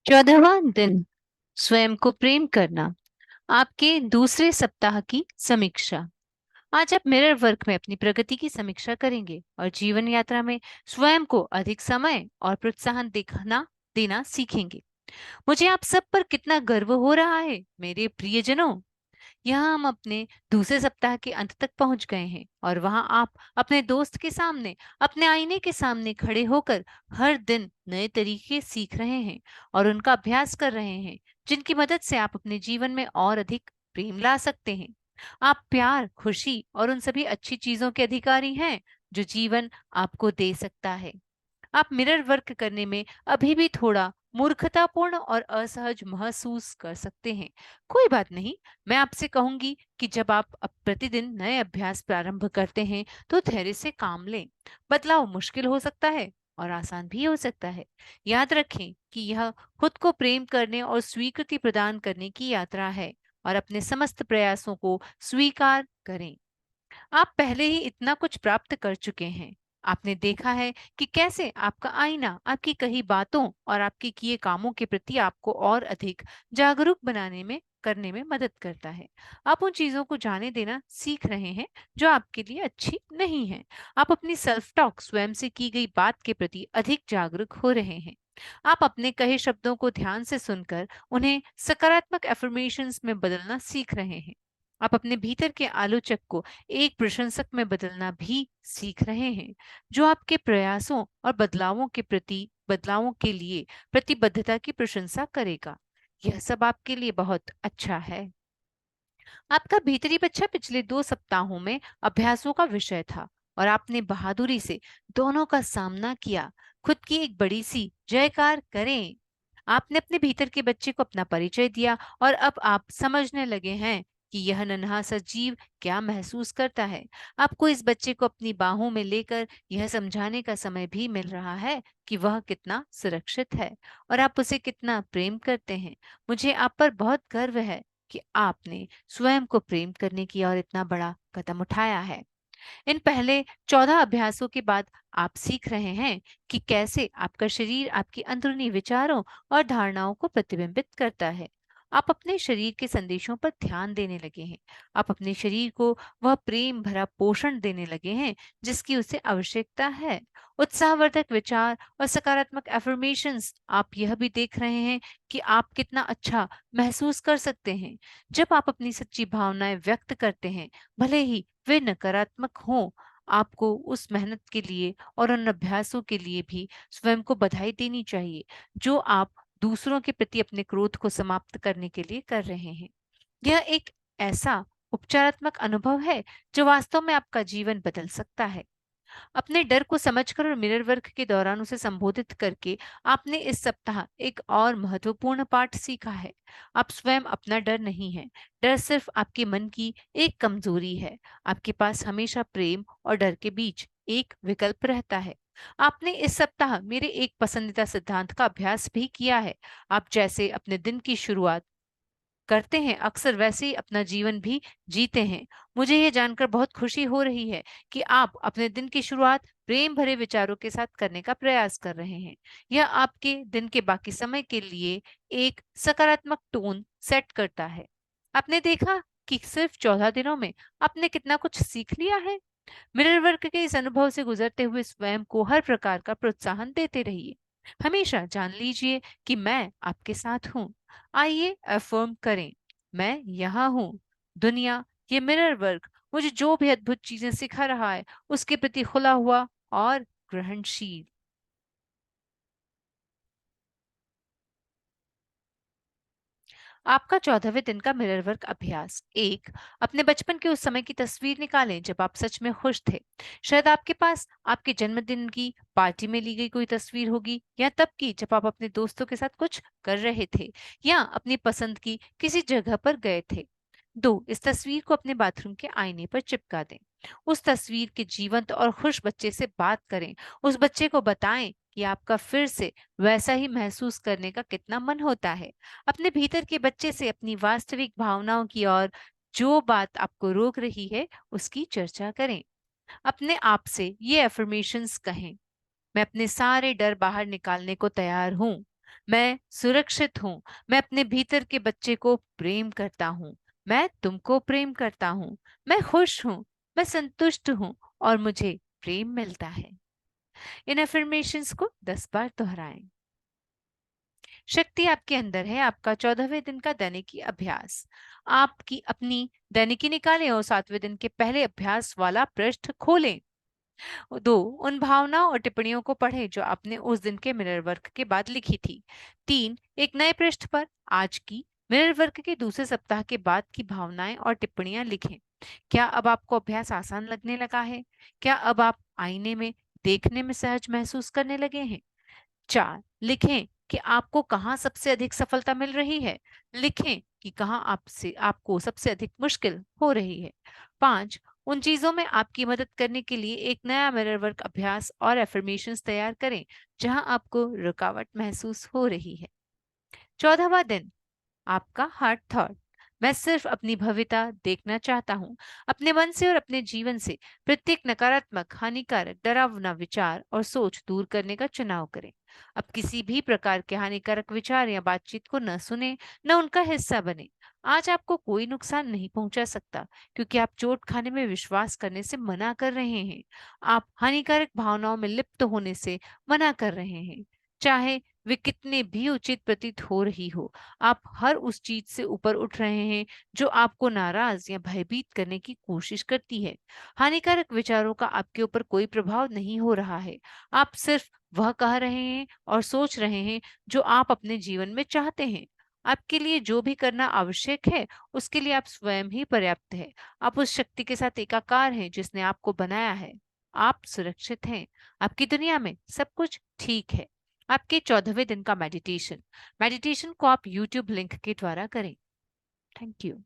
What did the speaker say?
14वां दिन स्वयं को प्रेम करना। आपके दूसरे सप्ताह की समीक्षा। आज आप मिरर वर्क में अपनी प्रगति की समीक्षा करेंगे और जीवन यात्रा में स्वयं को अधिक समय और प्रोत्साहन दिखाना देना सीखेंगे। मुझे आप सब पर कितना गर्व हो रहा है मेरे प्रियजनों। यहाँ हम अपने दूसरे सप्ताह के अंत तक पहुंच गए हैं और वहां आप अपने दोस्त के सामने, अपने आईने के सामने खड़े होकर हर दिन नए तरीके सीख रहे हैं और उनका अभ्यास कर रहे हैं, जिनकी मदद से आप अपने जीवन में और अधिक प्रेम ला सकते हैं। आप प्यार, खुशी और उन सभी अच्छी चीजों के अधिकारी हैं जो जीवन आपको दे सकता है। आप मिरर वर्क करने में अभी भी थोड़ा मूर्खतापूर्ण और असहज महसूस कर सकते हैं। कोई बात नहीं। मैं आपसे कहूंगी कि जब आप प्रतिदिन नए अभ्यास प्रारंभ करते हैं तो धैर्य से काम लें। बदलाव मुश्किल हो सकता है और आसान भी हो सकता है। याद रखें कि यह खुद को प्रेम करने और स्वीकृति प्रदान करने की यात्रा है और अपने समस्त प्रयासों को स्वीकार करें। आप पहले ही इतना कुछ प्राप्त कर चुके हैं। आपने देखा है कि कैसे आपका आईना आपकी कही बातों और आपके किए कामों के प्रति आपको और अधिक जागरूक बनाने में करने में मदद करता है। आप उन चीजों को जाने देना सीख रहे हैं जो आपके लिए अच्छी नहीं है। आप अपनी सेल्फ टॉक, स्वयं से की गई बात के प्रति अधिक जागरूक हो रहे हैं। आप अपने कहे शब्दों को ध्यान से सुनकर उन्हें सकारात्मक एफर्मेशंस में बदलना सीख रहे हैं। आप अपने भीतर के आलोचक को एक प्रशंसक में बदलना भी सीख रहे हैं, जो आपके प्रयासों और बदलावों के लिए प्रतिबद्धता की प्रशंसा करेगा। यह सब आपके लिए बहुत अच्छा है। आपका भीतरी बच्चा पिछले 2 सप्ताहों में अभ्यासों का विषय था और आपने बहादुरी से दोनों का सामना किया। खुद की एक बड़ी सी जयकार करें। आपने अपने भीतर के बच्चे को अपना परिचय दिया और अब आप समझने लगे हैं कि यह नन्हा सा जीव क्या महसूस करता है। आपको इस बच्चे को अपनी बाहों में लेकर यह समझाने का समय भी मिल रहा है कि वह कितना सुरक्षित है और आप उसे कितना प्रेम करते हैं। मुझे आप पर बहुत गर्व है कि आपने स्वयं को प्रेम करने की और इतना बड़ा कदम उठाया है। इन पहले 14 अभ्यासों के बाद आप सीख रहे हैं कि कैसे आपका शरीर आपके अंदरूनी विचारों और धारणाओं को प्रतिबिंबित करता है। आप अपने शरीर के संदेशों पर ध्यान देने लगे हैं। आप अपने शरीर को वह प्रेम भरा पोषण देने लगे हैं जिसकी उसे आवश्यकता है। उत्साहवर्धक विचार और सकारात्मक एफर्मेशंस, आप यह भी देख रहे हैं कि आप कितना अच्छा महसूस कर सकते हैं जब आप अपनी सच्ची भावनाएं व्यक्त करते हैं, भले ही वे नकारात्मक हों। आपको उस मेहनत के लिए और उन अभ्यासों के लिए भी स्वयं को बधाई देनी चाहिए जो आप दूसरों के प्रति अपने क्रोध को समाप्त करने के लिए कर रहे हैं। यह एक ऐसा उपचारात्मक अनुभव है जो वास्तव में आपका जीवन बदल सकता है। अपने डर को समझकर और मिरर वर्क के दौरान उसे संबोधित करके आपने इस सप्ताह एक और महत्वपूर्ण पाठ सीखा है। आप स्वयं अपना डर नहीं है। डर सिर्फ आपके मन की एक कमजोरी है। आपके पास हमेशा प्रेम और डर के बीच एक विकल्प रहता है। आपने इस सप्ताह मेरे एक पसंदीदा सिद्धांत का अभ्यास भी किया है। आप जैसे अपने दिन की शुरुआत करते हैं, अक्सर वैसे ही अपना जीवन भी जीते हैं। मुझे ये जानकर बहुत खुशी हो रही है कि आप अपने दिन की शुरुआत प्रेम भरे विचारों के साथ करने का प्रयास कर रहे हैं। यह आपके दिन के बाकी समय के लिए एक सकारात्मक टोन सेट करता है। आपने देखा कि सिर्फ 14 दिनों में आपने कितना कुछ सीख लिया है। मिरर वर्क के इस अनुभव से गुजरते हुए स्वयं को हर प्रकार का प्रोत्साहन देते रहिए। हमेशा जान लीजिए कि मैं आपके साथ हूँ। आइए अफर्म करें, मैं यहाँ हूँ। दुनिया, ये मिरर वर्क मुझे जो भी अद्भुत चीजें सिखा रहा है उसके प्रति खुला हुआ और ग्रहणशील। आपका 14वें दिन का मिरर वर्क अभ्यास। एक, अपने बचपन के उस समय की तस्वीर निकालें जब आप सच में खुश थे। शायद आपके पास आपके जन्मदिन की पार्टी में ली गई कोई तस्वीर होगी, या तब की जब आप अपने दोस्तों के साथ कुछ कर रहे थे या अपनी पसंद की किसी जगह पर गए थे। दो, इस तस्वीर को अपने बाथरूम के आईने पर चिपका दें। उस तस्वीर के जीवंत और खुश बच्चे से बात करें। उस बच्चे को बताएं कि आपका फिर से वैसा ही महसूस करने का कितना मन होता है। अपने भीतर के बच्चे से अपनी वास्तविक भावनाओं की और जो बात आपको रोक रही है उसकी चर्चा करें। अपने आप से ये अफर्मेशंस कहें। मैं अपने सारे डर बाहर निकालने को तैयार हूँ। मैं सुरक्षित हूँ। मैं अपने भीतर के बच्चे को प्रेम करता हूँ। मैं तुमको प्रेम करता हूँ। मैं खुश हूँ। मैं संतुष्ट हूँ और मुझे प्रेम मिलता है। इन अफर्मेशंस को 10 बार दोहराएं। शक्ति आपके अंदर है। आपका 14वें दिन का दैनिकी अभ्यास। आपकी अपनी दैनिकी निकालें और 7वें दिन के पहले अभ्यास वाला पृष्ठ खोलें। 2 उन भावनाओं और टिप्पणियों को पढ़ें जो आपने उस दिन के मिरर वर्क के बाद लिखी थी। 3 एक नए पृष्ठ पर आज की मिरर वर्क के दूसरे सप्ताह के बाद की भावनाएं और टिप्पणियां लिखें। क्या अब आपको अभ्यास आसान लगने लगा है? क्या अब आप आईने में देखने में सहज महसूस करने लगे हैं? 4 लिखें कि आपको कहाँ सबसे अधिक सफलता मिल रही है। लिखें कि कहाँ आपको सबसे अधिक मुश्किल हो रही है। 5 उन चीजों में आपकी मदद करने के लिए एक नया मिरर वर्क अभ्यास और एफर्मेशंस तैयार करें जहां आपको रुकावट महसूस हो रही है। 14वां दिन आपका हार्ट थॉट। मैं सिर्फ अपनी भव्यता देखना चाहता हूँ। अपने मन से और अपने जीवन से प्रत्येक नकारात्मक, हानिकारक, डरावना विचार और सोच दूर करने का चुनाव करें। अब किसी भी प्रकार के हानिकारक विचार या बातचीत को न सुने, न उनका हिस्सा बने। आज आपको कोई नुकसान नहीं पहुंचा सकता क्योंकि आप चोट खाने में विश्वास करने से मना कर रहे हैं। आप हानिकारक भावनाओं में लिप्त होने से मना कर रहे हैं, चाहे वे कितने भी उचित प्रतीत हो रही हो। आप हर उस चीज से ऊपर उठ रहे हैं जो आपको नाराज या भयभीत करने की कोशिश करती है। हानिकारक विचारों का आपके ऊपर कोई प्रभाव नहीं हो रहा है। आप सिर्फ वह कह रहे हैं और सोच रहे हैं जो आप अपने जीवन में चाहते हैं। आपके लिए जो भी करना आवश्यक है उसके लिए आप स्वयं ही पर्याप्त है। आप उस शक्ति के साथ एकाकार हैं जिसने आपको बनाया है। आप सुरक्षित हैं। आपकी दुनिया में सब कुछ ठीक है। आपके 14वें दिन का मेडिटेशन। मेडिटेशन को आप YouTube लिंक के द्वारा करें। Thank you.